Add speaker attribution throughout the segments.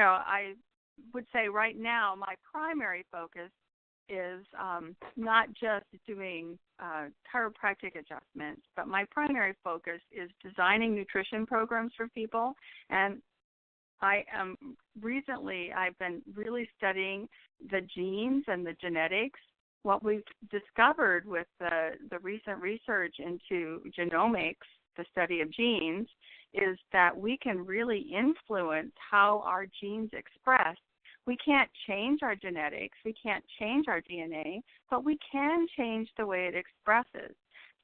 Speaker 1: I would say right now my primary focus is not just doing chiropractic adjustments, but my primary focus is designing nutrition programs for people. And I've been really studying the genes and the genetics. What we've discovered with the recent research into genomics, the study of genes, is that we can really influence how our genes express. We can't change our genetics, we can't change our DNA, but we can change the way it expresses.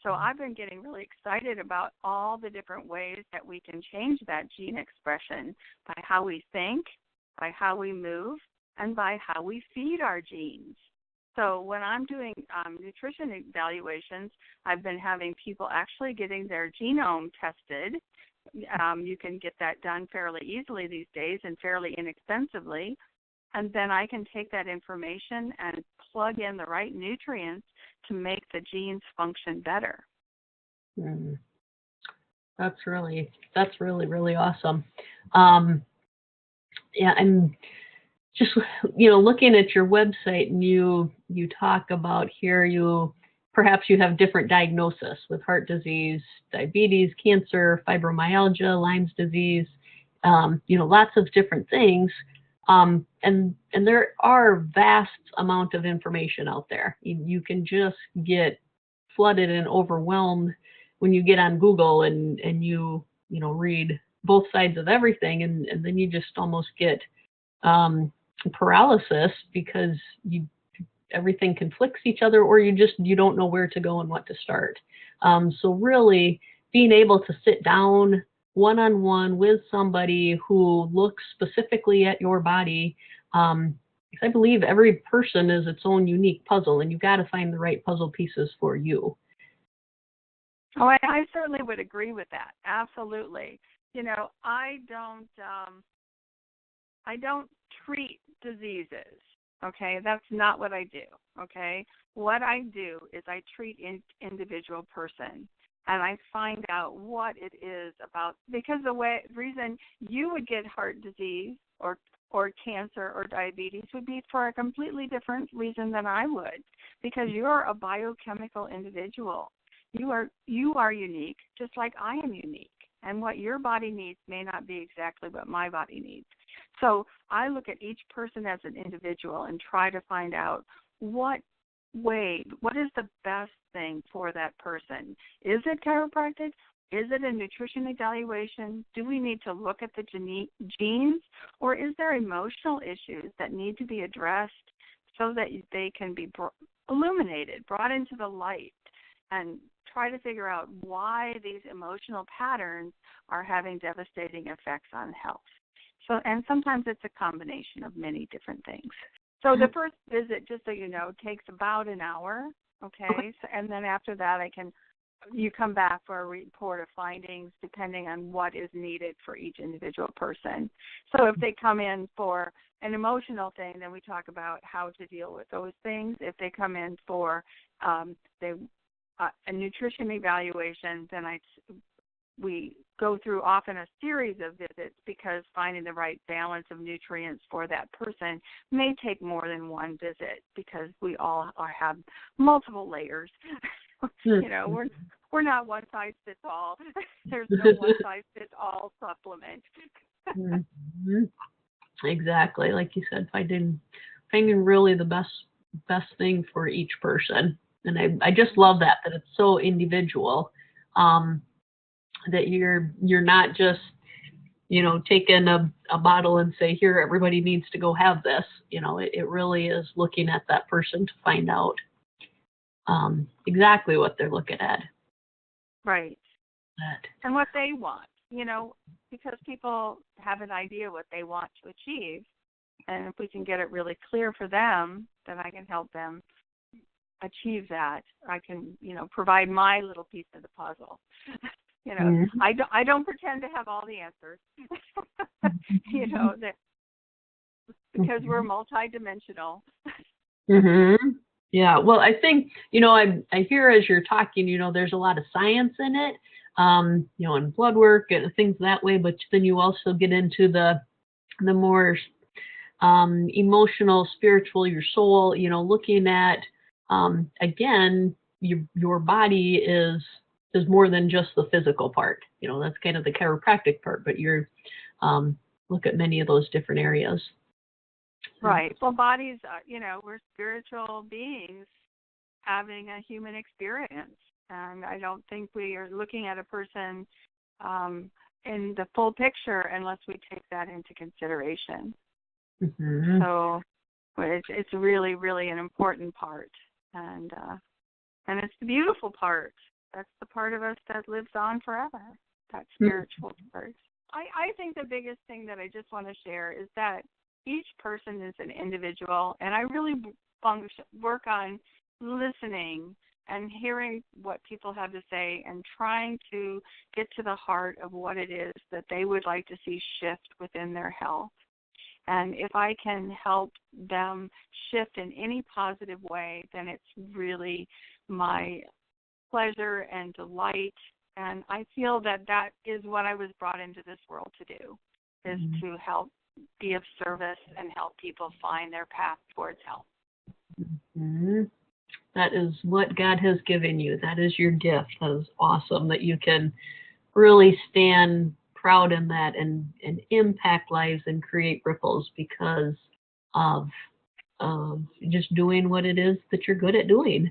Speaker 1: So I've been getting really excited about all the different ways that we can change that gene expression by how we think, by how we move, and by how we feed our genes. So when I'm doing nutrition evaluations, I've been having people actually getting their genome tested. You can get that done fairly easily these days and fairly inexpensively. And then I can take that information and plug in the right nutrients to make the genes function better.
Speaker 2: That's really, really awesome. Yeah, and just, looking at your website, and you talk about here, perhaps you have different diagnosis with heart disease, diabetes, cancer, fibromyalgia, Lyme's disease, lots of different things. And there are vast amount of information out there. You can just get flooded and overwhelmed when you get on Google and you read both sides of everything, and then you just almost get paralysis because everything conflicts each other, or you don't know where to go and what to start. So really being able to sit down one-on-one with somebody who looks specifically at your body, because I believe every person is its own unique puzzle, and you've got to find the right puzzle pieces for you.
Speaker 1: Oh, I certainly would agree with that. Absolutely. I don't treat diseases. Okay, that's not what I do. Okay, what I do is I treat individual person. And I find out what it is about, because the reason you would get heart disease or cancer or diabetes would be for a completely different reason than I would, because you're a biochemical individual. You are unique, just like I am unique. And what your body needs may not be exactly what my body needs. So I look at each person as an individual and try to find out what is the best thing for that person. Is it chiropractic? Is it a nutrition evaluation? Do we need to look at the genes? Or is there emotional issues that need to be addressed so that they can be illuminated, brought into the light, and try to figure out why these emotional patterns are having devastating effects on health. So, and sometimes it's a combination of many different things. So the first visit, just so you know, takes about an hour, okay? So, and then after that, you come back for a report of findings depending on what is needed for each individual person. So if they come in for an emotional thing, then we talk about how to deal with those things. If they come in for a nutrition evaluation, then we go through often a series of visits, because finding the right balance of nutrients for that person may take more than one visit, because we all have multiple layers. We're not one size fits all. There's no one size fits all supplement.
Speaker 2: Exactly, like you said, finding really the best thing for each person, and I just love that it's so individual. That you're not just taking a bottle and say, here, everybody needs to go have this. It really is looking at that person to find out exactly what they're looking at.
Speaker 1: Right. And what they want, because people have an idea what they want to achieve. And if we can get it really clear for them, then I can help them achieve that. I can, provide my little piece of the puzzle. I don't pretend to have all the answers, because we're multidimensional.
Speaker 2: Yeah, well, I think, I hear as you're talking, there's a lot of science in it, and blood work and things that way, but then you also get into the the more emotional, spiritual, your soul, looking at, again, your body is more than just the physical part. That's kind of the chiropractic part, but you're look at many of those different areas.
Speaker 1: Right. Well, bodies, we're spiritual beings having a human experience. And I don't think we are looking at a person in the full picture unless we take that into consideration.
Speaker 2: Mm-hmm.
Speaker 1: So it's really, really an important part. And it's the beautiful part. That's the part of us that lives on forever, that spiritual part. I think the biggest thing that I just want to share is that each person is an individual, and I really work on listening and hearing what people have to say and trying to get to the heart of what it is that they would like to see shift within their health. And if I can help them shift in any positive way, then it's really my pleasure and delight. And I feel that that is what I was brought into this world to do, is to help be of service and help people find their path towards health.
Speaker 2: Mm-hmm. That is what God has given you. That is your gift. That is awesome that you can really stand proud in that and impact lives and create ripples because of just doing what it is that you're good at doing.